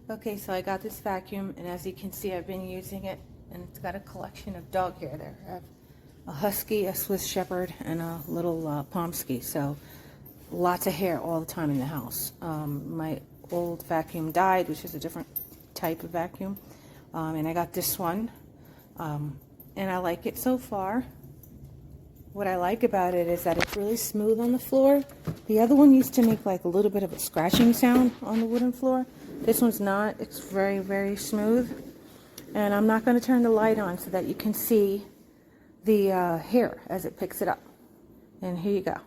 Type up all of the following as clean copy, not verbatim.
Okay, so I got this vacuum, and as you can see, I've been using it, and it's got a collection of dog hair there. I have a husky, a Swiss shepherd, and a little pomsky, so lots of hair all the time in the house. My old vacuum died, which is a different type of vacuum, and I got this one, and I like it so far. What I like about it is that it's really smooth on the floor. The other one used to make like a little bit of a scratching sound on the wooden floor. This one's not. It's very, very smooth. And I'm not going to turn the light on so that you can see the hair as it picks it up. And here you go.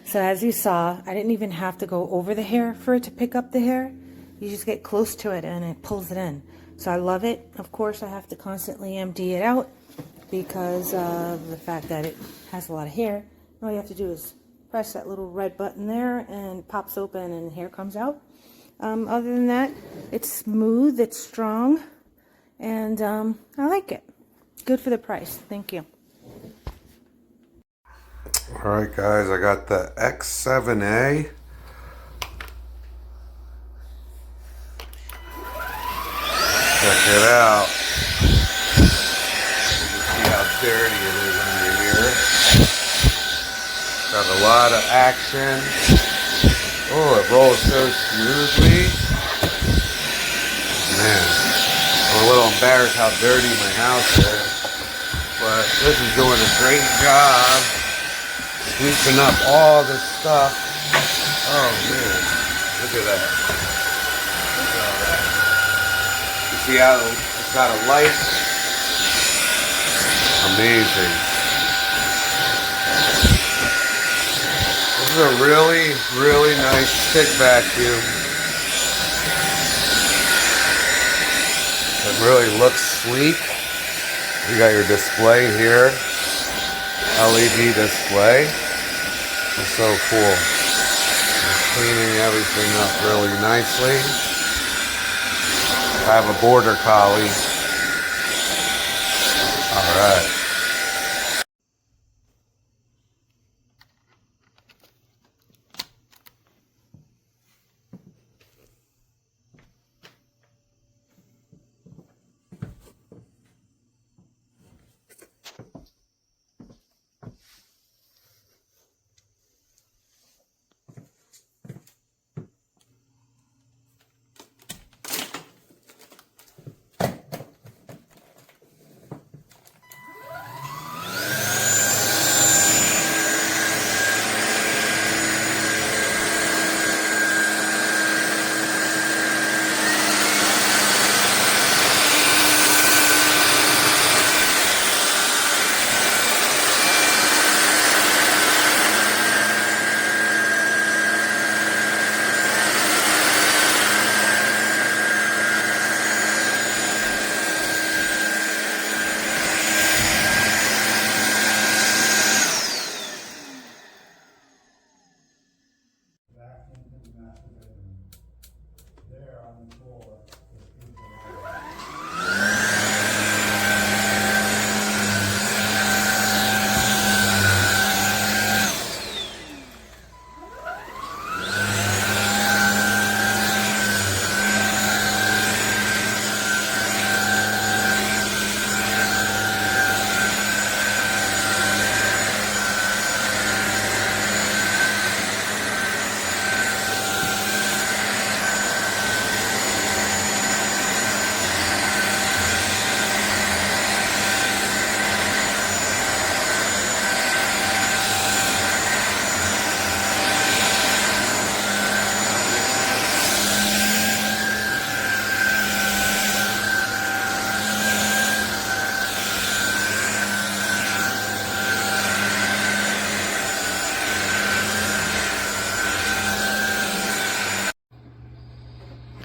So as you saw, I didn't even have to go over the hair for it to pick up the hair. You just get close to it and it pulls it in. So I love it. Of course, I have to constantly empty it out because of the fact that it has a lot of hair. All you have to do is press that little red button there and it pops open and hair comes out. Other than that, it's smooth, it's strong, and I like it. Good for the price. Thank you. Alright guys, I got the X7A. Check it out. You can see how dirty it is under here. Got a lot of action. Oh, it rolls so smoothly. Man, I'm a little embarrassed how dirty my house is. But this is doing a great job sweeping up all this stuff. Oh man, look at that. Look at all that. You see how it's got a light? Amazing. This is a really, really nice stick vacuum. It really looks sleek. You got your display here. LED display. It's so cool. It's cleaning everything up really nicely. I have a border collie. Alright.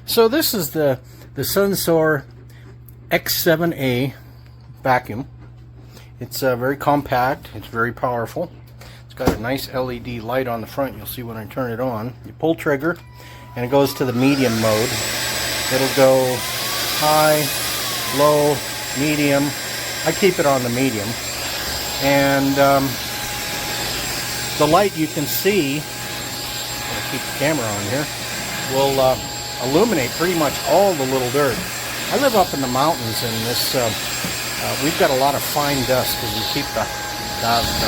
So this is the SunSare X7A vacuum. It's very compact. It's very powerful. It's got a nice LED light on the front. You'll see when I turn it on. You pull trigger, and it goes to the medium mode. It'll go high, low, medium. I keep it on the medium. And the light you can see, I'll keep the camera on here, will illuminate pretty much all the little dirt. I live up in the mountains, and this we've got a lot of fine dust because we keep the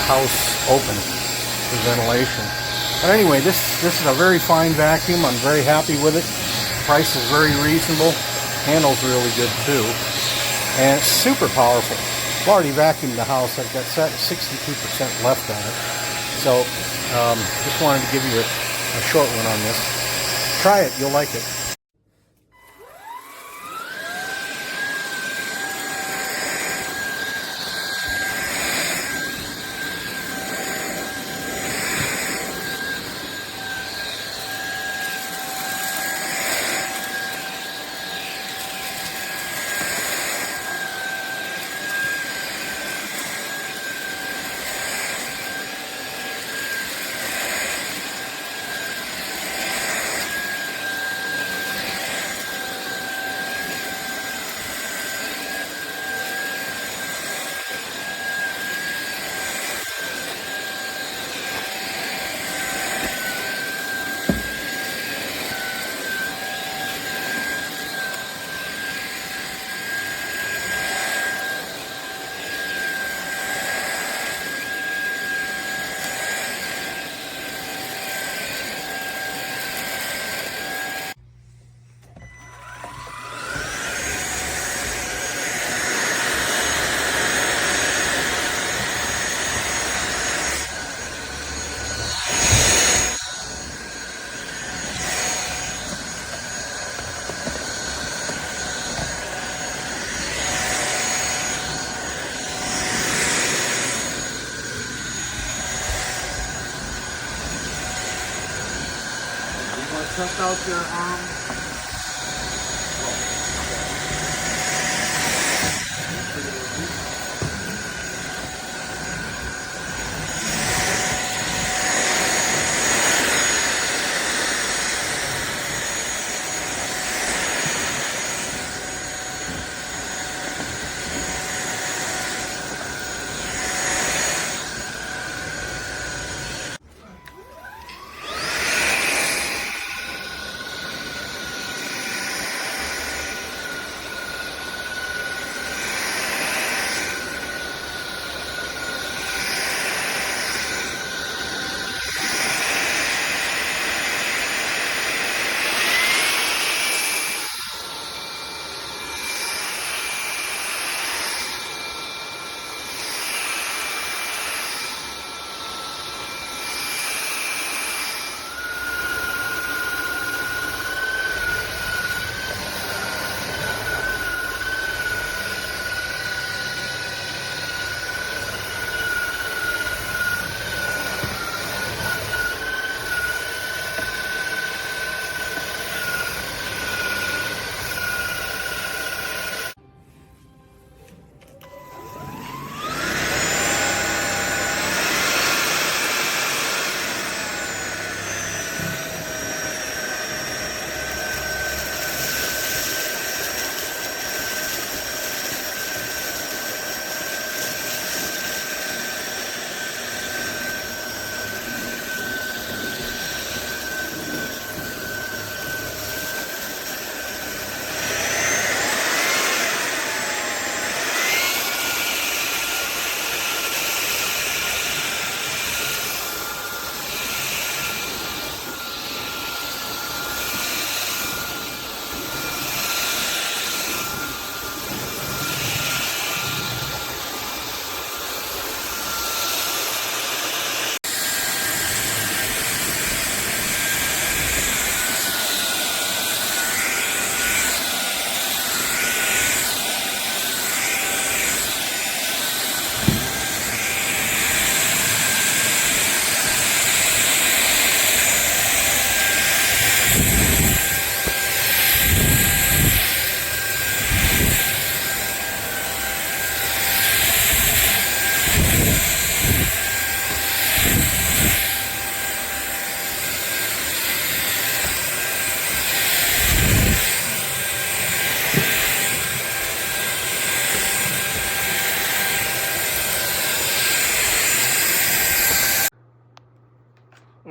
house open for ventilation. But anyway, this is a very fine vacuum. I'm very happy with it. The price is very reasonable. Handle's really good too, and it's super powerful. I've already vacuumed the house. I've got 62% left on it. So just wanted to give you a short one on this. Try it, you'll like it. Test out your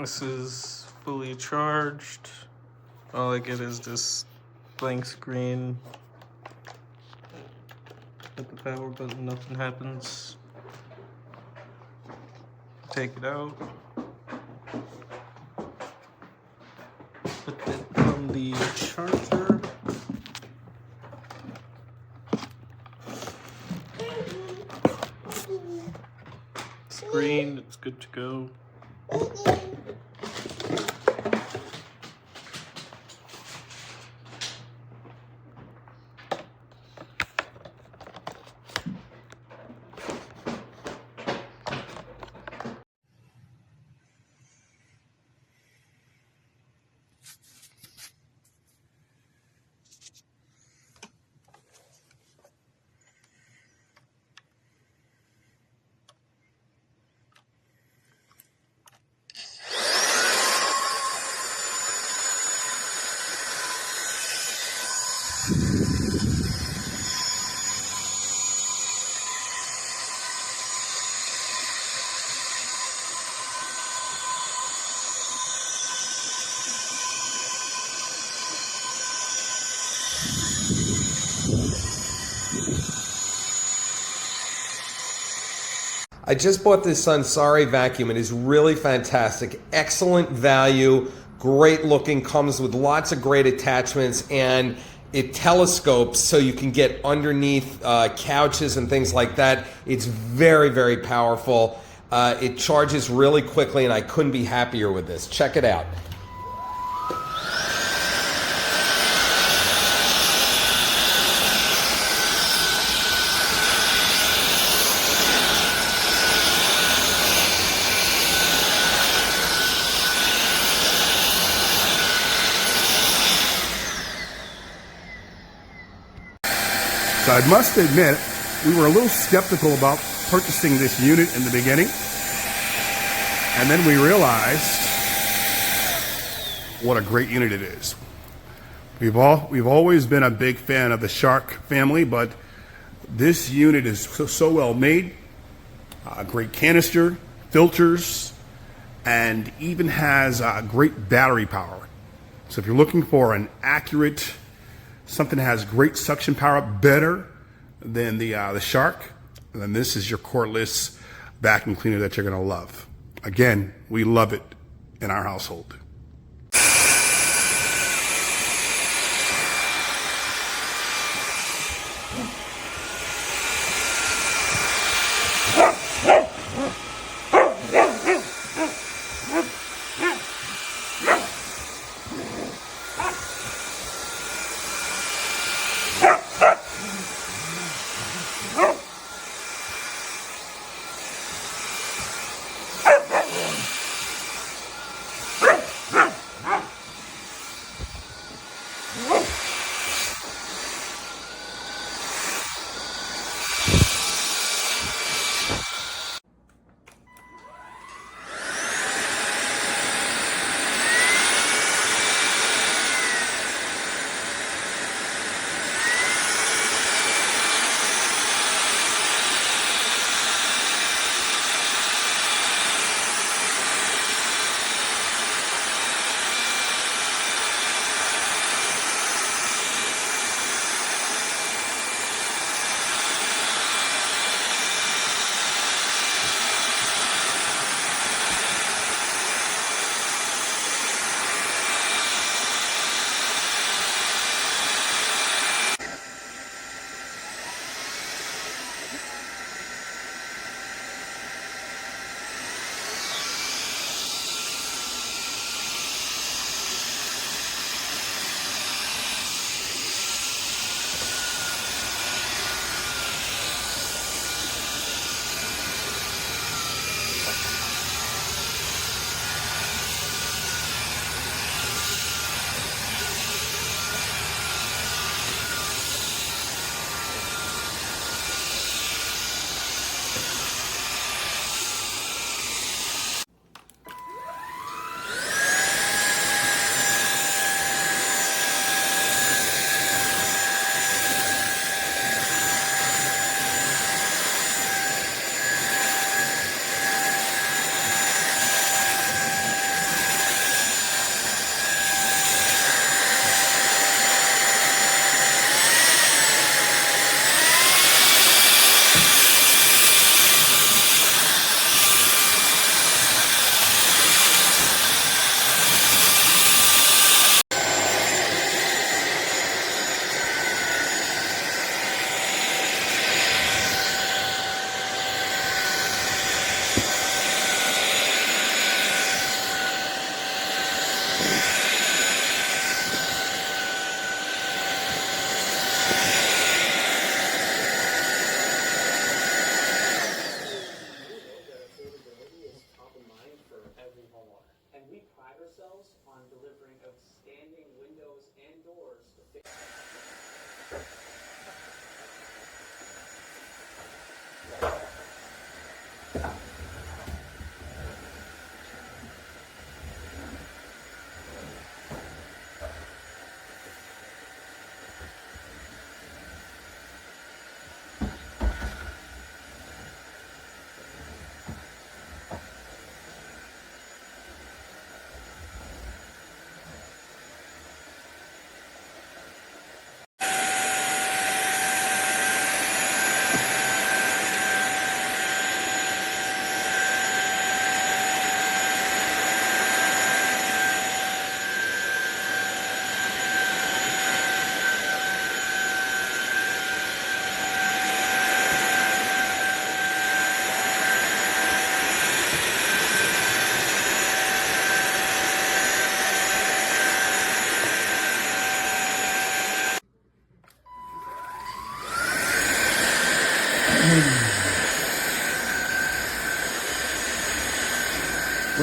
This is fully charged. All I get is this blank screen. Hit the power button, nothing happens. Take it out. Put it on the charger. Screen, it's good to go. I just bought this SunSare vacuum. It is really fantastic. Excellent value, great looking, comes with lots of great attachments, and it telescopes so you can get underneath couches and things like that. It's very, very powerful. It charges really quickly, and I couldn't be happier with this. Check it out. So I must admit, we were a little skeptical about purchasing this unit in the beginning. And then we realized what a great unit it is. We've always been a big fan of the Shark family, but this unit is so well made. Great canister, filters, and even has great battery power. So if you're looking for an accurate, something that has great suction power, better than the Shark, then this is your cordless vacuum cleaner that you're going to love. Again, we love it in our household.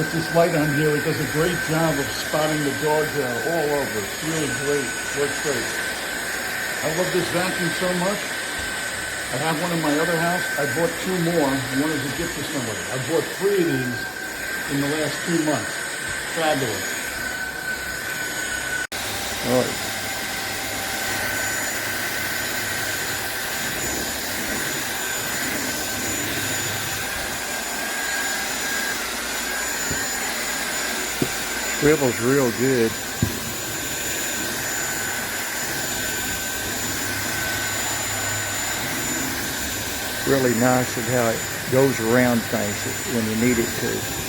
With this light on here, it does a great job of spotting the dog hair all over. It's really great. Works great. I love this vacuum so much. I have one in my other house. I bought 2 more. One is a gift for somebody. I bought 3 of these in the last 2 months. Fabulous. All right. Swivel's real good. Really nice of how it goes around things when you need it to.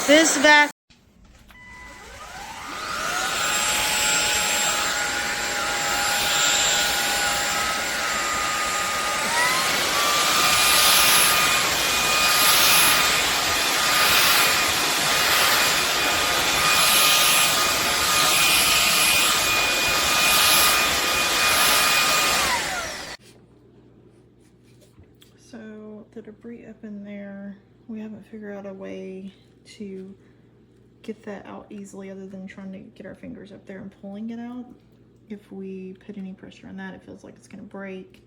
This vacuum. So the debris up in there, we haven't figured out a way to get that out easily other than trying to get our fingers up there and pulling it out. If we put any pressure on that, it feels like it's going to break,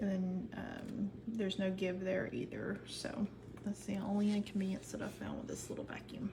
and then there's no give there either. So that's the only inconvenience that I found with this little vacuum.